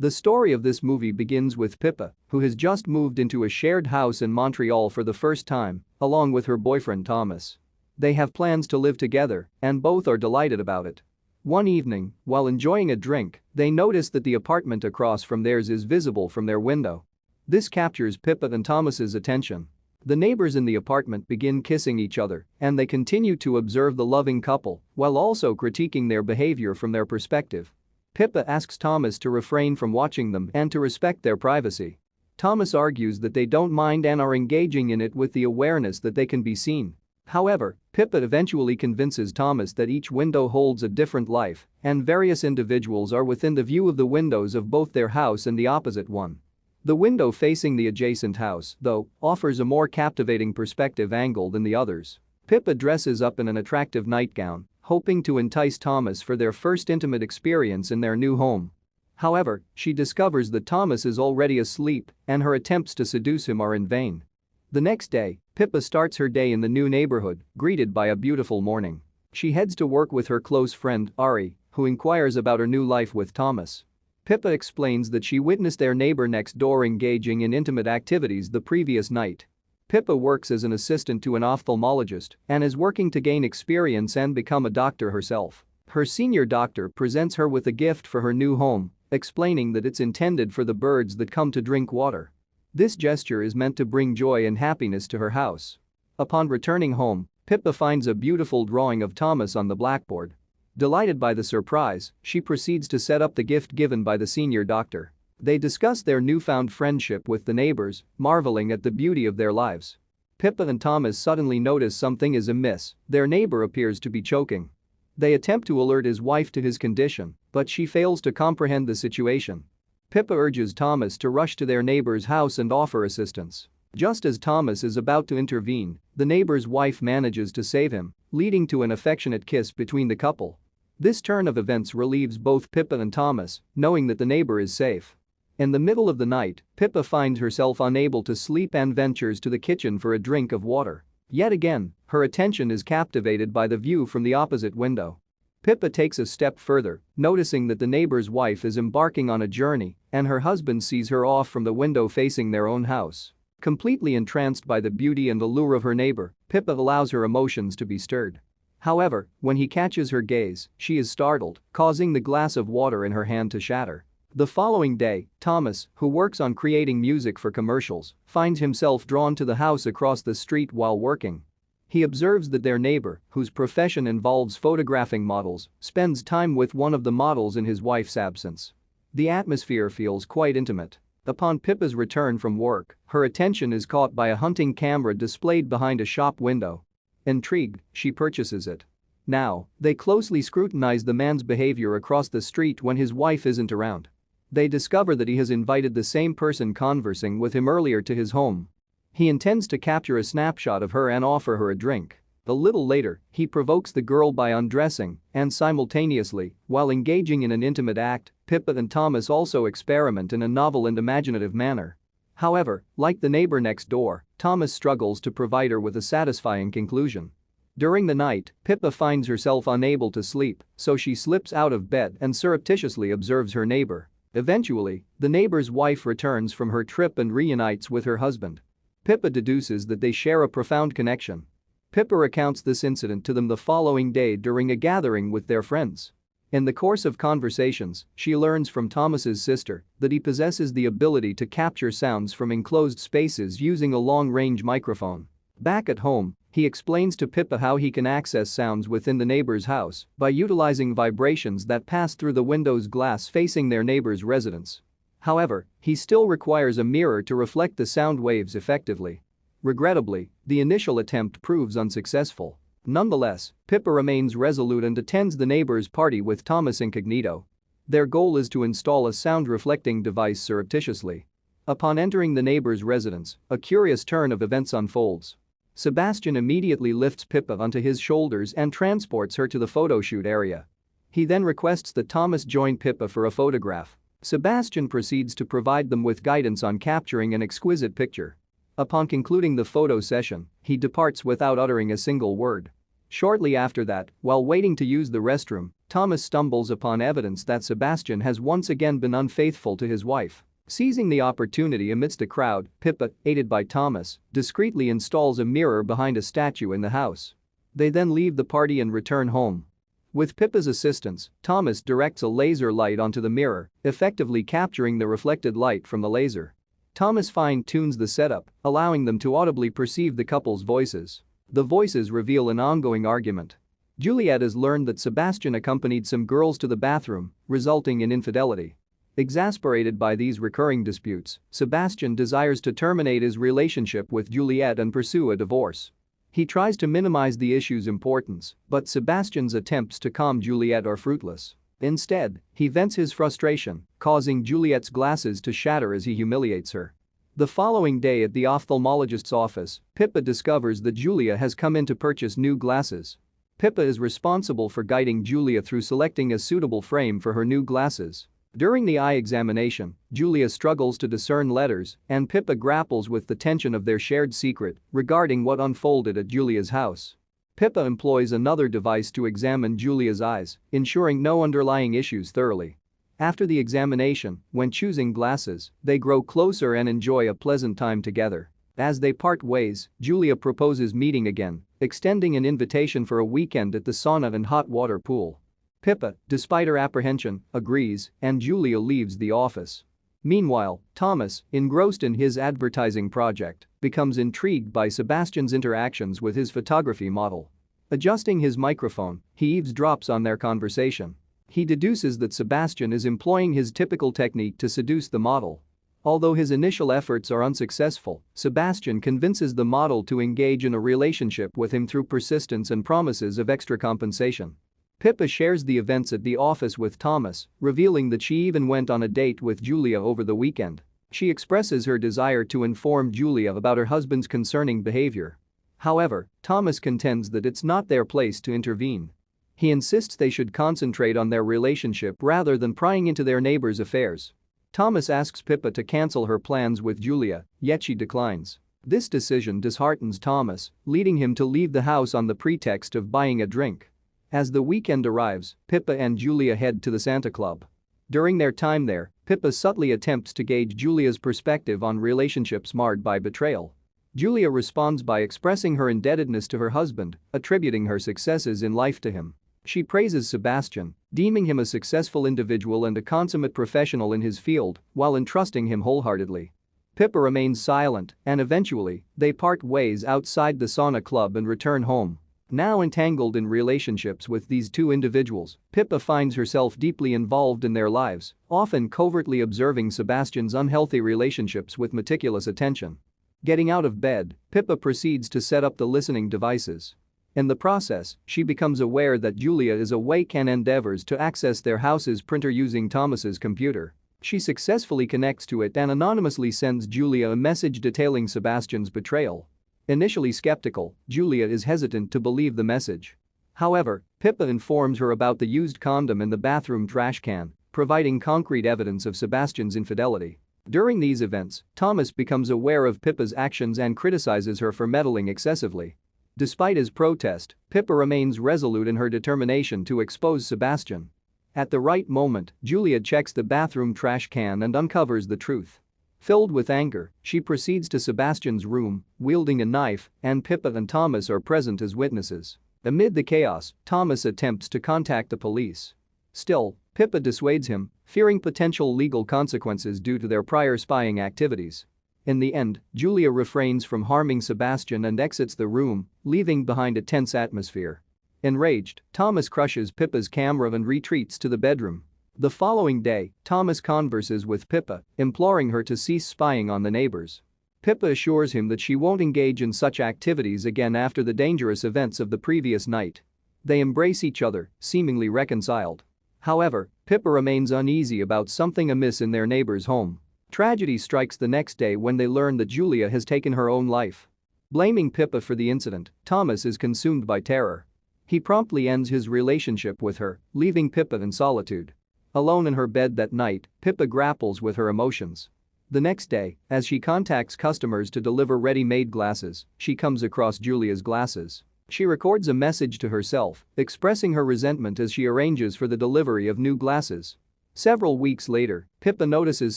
The story of this movie begins with Pippa, who has just moved into a shared house in Montreal for the first time, along with her boyfriend Thomas. They have plans to live together, and both are delighted about it. One evening, while enjoying a drink, they notice that the apartment across from theirs is visible from their window. This captures Pippa and Thomas's attention. The neighbors in the apartment begin kissing each other, and they continue to observe the loving couple while also critiquing their behavior from their perspective. Pippa asks Thomas to refrain from watching them and to respect their privacy. Thomas argues that they don't mind and are engaging in it with the awareness that they can be seen. However, Pippa eventually convinces Thomas that each window holds a different life and various individuals are within the view of the windows of both their house and the opposite one. The window facing the adjacent house, though, offers a more captivating perspective angle than the others. Pippa dresses up in an attractive nightgown, hoping to entice Thomas for their first intimate experience in their new home. However, she discovers that Thomas is already asleep and her attempts to seduce him are in vain. The next day, Pippa starts her day in the new neighborhood, greeted by a beautiful morning. She heads to work with her close friend, Ari, who inquires about her new life with Thomas. Pippa explains that she witnessed their neighbor next door engaging in intimate activities the previous night. Pippa works as an assistant to an ophthalmologist and is working to gain experience and become a doctor herself. Her senior doctor presents her with a gift for her new home, explaining that it's intended for the birds that come to drink water. This gesture is meant to bring joy and happiness to her house. Upon returning home, Pippa finds a beautiful drawing of Thomas on the blackboard. Delighted by the surprise, she proceeds to set up the gift given by the senior doctor. They discuss their newfound friendship with the neighbors, marveling at the beauty of their lives. Pippa and Thomas suddenly notice something is amiss. Their neighbor appears to be choking. They attempt to alert his wife to his condition, but she fails to comprehend the situation. Pippa urges Thomas to rush to their neighbor's house and offer assistance. Just as Thomas is about to intervene, the neighbor's wife manages to save him, leading to an affectionate kiss between the couple. This turn of events relieves both Pippa and Thomas, knowing that the neighbor is safe. In the middle of the night, Pippa finds herself unable to sleep and ventures to the kitchen for a drink of water. Yet again, her attention is captivated by the view from the opposite window. Pippa takes a step further, noticing that the neighbor's wife is embarking on a journey and her husband sees her off from the window facing their own house. Completely entranced by the beauty and allure of her neighbor, Pippa allows her emotions to be stirred. However, when he catches her gaze, she is startled, causing the glass of water in her hand to shatter. The following day, Thomas, who works on creating music for commercials, finds himself drawn to the house across the street while working. He observes that their neighbor, whose profession involves photographing models, spends time with one of the models in his wife's absence. The atmosphere feels quite intimate. Upon Pippa's return from work, her attention is caught by a hunting camera displayed behind a shop window. Intrigued, she purchases it. Now, they closely scrutinize the man's behavior across the street when his wife isn't around. They discover that he has invited the same person conversing with him earlier to his home. He intends to capture a snapshot of her and offer her a drink. A little later, he provokes the girl by undressing, and simultaneously, while engaging in an intimate act, Pippa and Thomas also experiment in a novel and imaginative manner. However, like the neighbor next door, Thomas struggles to provide her with a satisfying conclusion. During the night, Pippa finds herself unable to sleep, so she slips out of bed and surreptitiously observes her neighbor. Eventually, the neighbor's wife returns from her trip and reunites with her husband. Pippa deduces that they share a profound connection. Pippa recounts this incident to them the following day during a gathering with their friends. In the course of conversations, she learns from Thomas's sister that he possesses the ability to capture sounds from enclosed spaces using a long-range microphone. Back at home, he explains to Pippa how he can access sounds within the neighbor's house by utilizing vibrations that pass through the window's glass facing their neighbor's residence. However, he still requires a mirror to reflect the sound waves effectively. Regrettably, the initial attempt proves unsuccessful. Nonetheless, Pippa remains resolute and attends the neighbor's party with Thomas incognito. Their goal is to install a sound-reflecting device surreptitiously. Upon entering the neighbor's residence, a curious turn of events unfolds. Sebastian immediately lifts Pippa onto his shoulders and transports her to the photoshoot area. He then requests that Thomas join Pippa for a photograph. Sebastian proceeds to provide them with guidance on capturing an exquisite picture. Upon concluding the photo session, he departs without uttering a single word. Shortly after that, while waiting to use the restroom, Thomas stumbles upon evidence that Sebastian has once again been unfaithful to his wife. Seizing the opportunity amidst a crowd, Pippa, aided by Thomas, discreetly installs a mirror behind a statue in the house. They then leave the party and return home. With Pippa's assistance, Thomas directs a laser light onto the mirror, effectively capturing the reflected light from the laser. Thomas fine-tunes the setup, allowing them to audibly perceive the couple's voices. The voices reveal an ongoing argument. Juliet has learned that Sebastian accompanied some girls to the bathroom, resulting in infidelity. Exasperated by these recurring disputes, Sebastian desires to terminate his relationship with Juliet and pursue a divorce. He tries to minimize the issue's importance, but Sebastian's attempts to calm Juliet are fruitless. Instead, he vents his frustration, causing Juliet's glasses to shatter as he humiliates her. The following day at the ophthalmologist's office, Pippa discovers that Julia has come in to purchase new glasses. Pippa is responsible for guiding Julia through selecting a suitable frame for her new glasses. During the eye examination, Julia struggles to discern letters, and Pippa grapples with the tension of their shared secret regarding what unfolded at Julia's house. Pippa employs another device to examine Julia's eyes, ensuring no underlying issues thoroughly. After the examination, when choosing glasses, they grow closer and enjoy a pleasant time together. As they part ways, Julia proposes meeting again, extending an invitation for a weekend at the sauna and hot water pool. Pippa, despite her apprehension, agrees, and Julia leaves the office. Meanwhile, Thomas, engrossed in his advertising project, becomes intrigued by Sebastian's interactions with his photography model. Adjusting his microphone, he eavesdrops on their conversation. He deduces that Sebastian is employing his typical technique to seduce the model. Although his initial efforts are unsuccessful, Sebastian convinces the model to engage in a relationship with him through persistence and promises of extra compensation. Pippa shares the events at the office with Thomas, revealing that she even went on a date with Julia over the weekend. She expresses her desire to inform Julia about her husband's concerning behavior. However, Thomas contends that it's not their place to intervene. He insists they should concentrate on their relationship rather than prying into their neighbor's affairs. Thomas asks Pippa to cancel her plans with Julia, yet she declines. This decision disheartens Thomas, leading him to leave the house on the pretext of buying a drink. As the weekend arrives, Pippa and Julia head to the Santa Club. During their time there, Pippa subtly attempts to gauge Julia's perspective on relationships marred by betrayal. Julia responds by expressing her indebtedness to her husband, attributing her successes in life to him. She praises Sebastian, deeming him a successful individual and a consummate professional in his field, while entrusting him wholeheartedly. Pippa remains silent, and eventually, they part ways outside the sauna club and return home. Now entangled in relationships with these two individuals, Pippa finds herself deeply involved in their lives, often covertly observing Sebastian's unhealthy relationships with meticulous attention. Getting out of bed, Pippa proceeds to set up the listening devices. In the process, she becomes aware that Julia is awake and endeavors to access their house's printer using Thomas's computer. She successfully connects to it and anonymously sends Julia a message detailing Sebastian's betrayal. Initially skeptical, Julia is hesitant to believe the message. However, Pippa informs her about the used condom in the bathroom trash can, providing concrete evidence of Sebastian's infidelity. During these events, Thomas becomes aware of Pippa's actions and criticizes her for meddling excessively. Despite his protest, Pippa remains resolute in her determination to expose Sebastian. At the right moment, Julia checks the bathroom trash can and uncovers the truth. Filled with anger, she proceeds to Sebastian's room, wielding a knife, and Pippa and Thomas are present as witnesses. Amid the chaos, Thomas attempts to contact the police. Still, Pippa dissuades him, fearing potential legal consequences due to their prior spying activities. In the end, Julia refrains from harming Sebastian and exits the room, leaving behind a tense atmosphere. Enraged, Thomas crushes Pippa's camera and retreats to the bedroom. The following day, Thomas converses with Pippa, imploring her to cease spying on the neighbors. Pippa assures him that she won't engage in such activities again after the dangerous events of the previous night. They embrace each other, seemingly reconciled. However, Pippa remains uneasy about something amiss in their neighbor's home. Tragedy strikes the next day when they learn that Julia has taken her own life. Blaming Pippa for the incident, Thomas is consumed by terror. He promptly ends his relationship with her, leaving Pippa in solitude. Alone in her bed that night, Pippa grapples with her emotions. The next day, as she contacts customers to deliver ready-made glasses, she comes across Julia's glasses. She records a message to herself, expressing her resentment as she arranges for the delivery of new glasses. Several weeks later, Pippa notices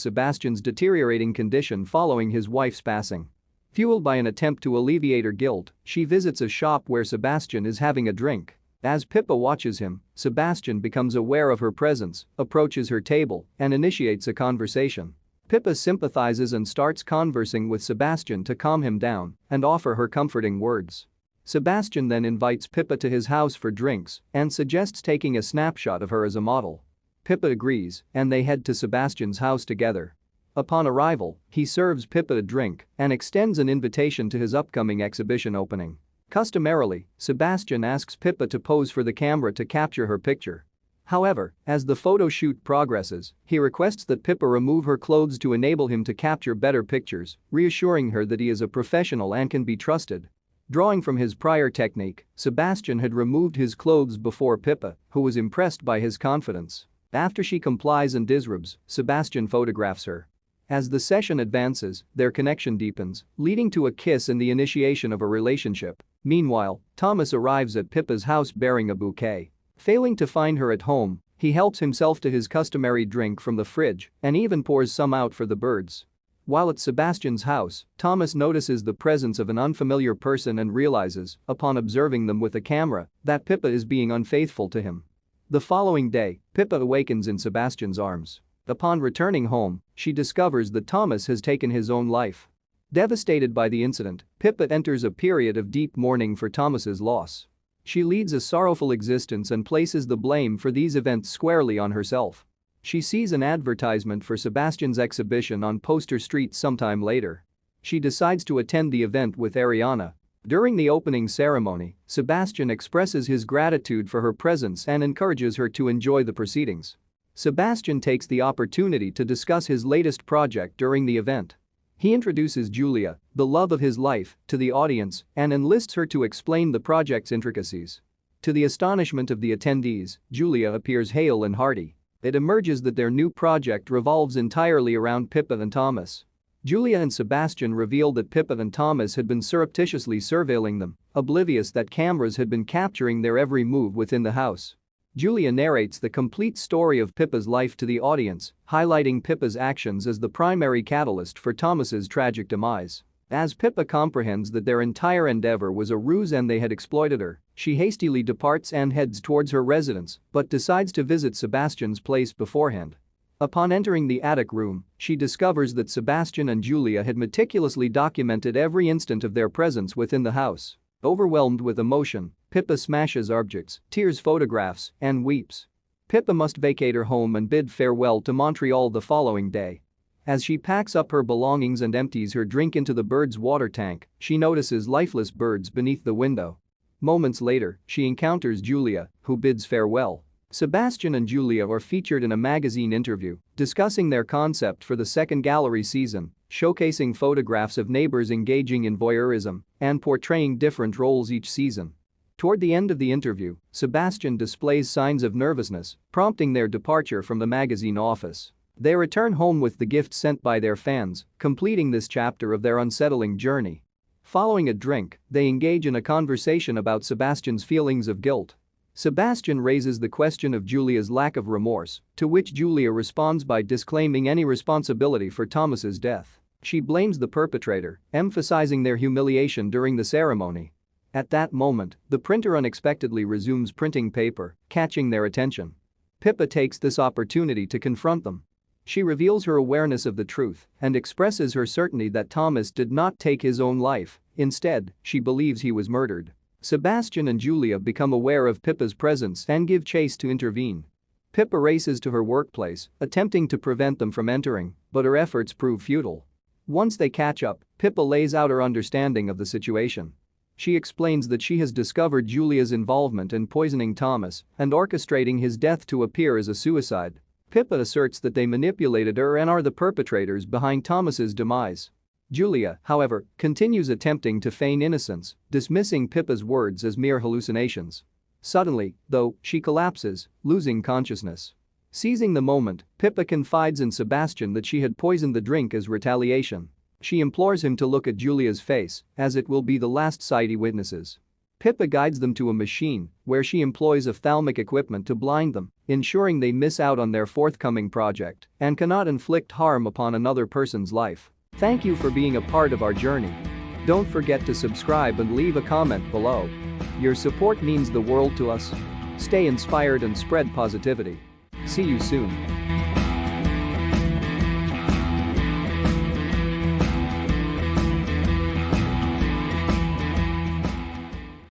Sebastian's deteriorating condition following his wife's passing. Fueled by an attempt to alleviate her guilt, she visits a shop where Sebastian is having a drink. As Pippa watches him, Sebastian becomes aware of her presence, approaches her table, and initiates a conversation. Pippa sympathizes and starts conversing with Sebastian to calm him down and offer her comforting words. Sebastian then invites Pippa to his house for drinks and suggests taking a snapshot of her as a model. Pippa agrees, and they head to Sebastian's house together. Upon arrival, he serves Pippa a drink and extends an invitation to his upcoming exhibition opening. Customarily, Sebastian asks Pippa to pose for the camera to capture her picture. However, as the photo shoot progresses, he requests that Pippa remove her clothes to enable him to capture better pictures, reassuring her that he is a professional and can be trusted. Drawing from his prior technique, Sebastian had removed his clothes before Pippa, who was impressed by his confidence. After she complies and disrobes, Sebastian photographs her. As the session advances, their connection deepens, leading to a kiss and the initiation of a relationship. Meanwhile, Thomas arrives at Pippa's house bearing a bouquet. Failing to find her at home, he helps himself to his customary drink from the fridge and even pours some out for the birds. While at Sebastian's house, Thomas notices the presence of an unfamiliar person and realizes, upon observing them with a camera, that Pippa is being unfaithful to him. The following day, Pippa awakens in Sebastian's arms. Upon returning home, she discovers that Thomas has taken his own life. Devastated by the incident, Pippa enters a period of deep mourning for Thomas's loss. She leads a sorrowful existence and places the blame for these events squarely on herself. She sees an advertisement for Sebastian's exhibition on Poster Street sometime later. She decides to attend the event with Ariana. During the opening ceremony, Sebastian expresses his gratitude for her presence and encourages her to enjoy the proceedings. Sebastian takes the opportunity to discuss his latest project during the event. He introduces Julia, the love of his life, to the audience and enlists her to explain the project's intricacies. To the astonishment of the attendees, Julia appears hale and hearty. It emerges that their new project revolves entirely around Pippa and Thomas. Julia and Sebastian reveal that Pippa and Thomas had been surreptitiously surveilling them, oblivious that cameras had been capturing their every move within the house. Julia narrates the complete story of Pippa's life to the audience, highlighting Pippa's actions as the primary catalyst for Thomas's tragic demise. As Pippa comprehends that their entire endeavor was a ruse and they had exploited her, she hastily departs and heads towards her residence but decides to visit Sebastian's place beforehand. Upon entering the attic room, she discovers that Sebastian and Julia had meticulously documented every instant of their presence within the house. Overwhelmed with emotion, Pippa smashes objects, tears photographs, and weeps. Pippa must vacate her home and bid farewell to Montreal the following day. As she packs up her belongings and empties her drink into the bird's water tank, she notices lifeless birds beneath the window. Moments later, she encounters Julia, who bids farewell. Sebastian and Julia are featured in a magazine interview, discussing their concept for the second gallery season, showcasing photographs of neighbors engaging in voyeurism and portraying different roles each season. Toward the end of the interview, Sebastian displays signs of nervousness, prompting their departure from the magazine office. They return home with the gift sent by their fans, completing this chapter of their unsettling journey. Following a drink, they engage in a conversation about Sebastian's feelings of guilt. Sebastian raises the question of Julia's lack of remorse, to which Julia responds by disclaiming any responsibility for Thomas's death. She blames the perpetrator, emphasizing their humiliation during the ceremony. At that moment, the printer unexpectedly resumes printing paper, catching their attention. Pippa takes this opportunity to confront them. She reveals her awareness of the truth and expresses her certainty that Thomas did not take his own life. Instead, she believes he was murdered. Sebastian and Julia become aware of Pippa's presence and give chase to intervene. Pippa races to her workplace, attempting to prevent them from entering, but her efforts prove futile. Once they catch up, Pippa lays out her understanding of the situation. She explains that she has discovered Julia's involvement in poisoning Thomas and orchestrating his death to appear as a suicide. Pippa asserts that they manipulated her and are the perpetrators behind Thomas's demise. Julia, however, continues attempting to feign innocence, dismissing Pippa's words as mere hallucinations. Suddenly, though, she collapses, losing consciousness. Seizing the moment, Pippa confides in Sebastian that she had poisoned the drink as retaliation. She implores him to look at Julia's face, as it will be the last sight he witnesses. Pippa guides them to a machine where she employs ophthalmic equipment to blind them, ensuring they miss out on their forthcoming project and cannot inflict harm upon another person's life. Thank you for being a part of our journey. Don't forget to subscribe and leave a comment below. Your support means the world to us. Stay inspired and spread positivity. See you soon.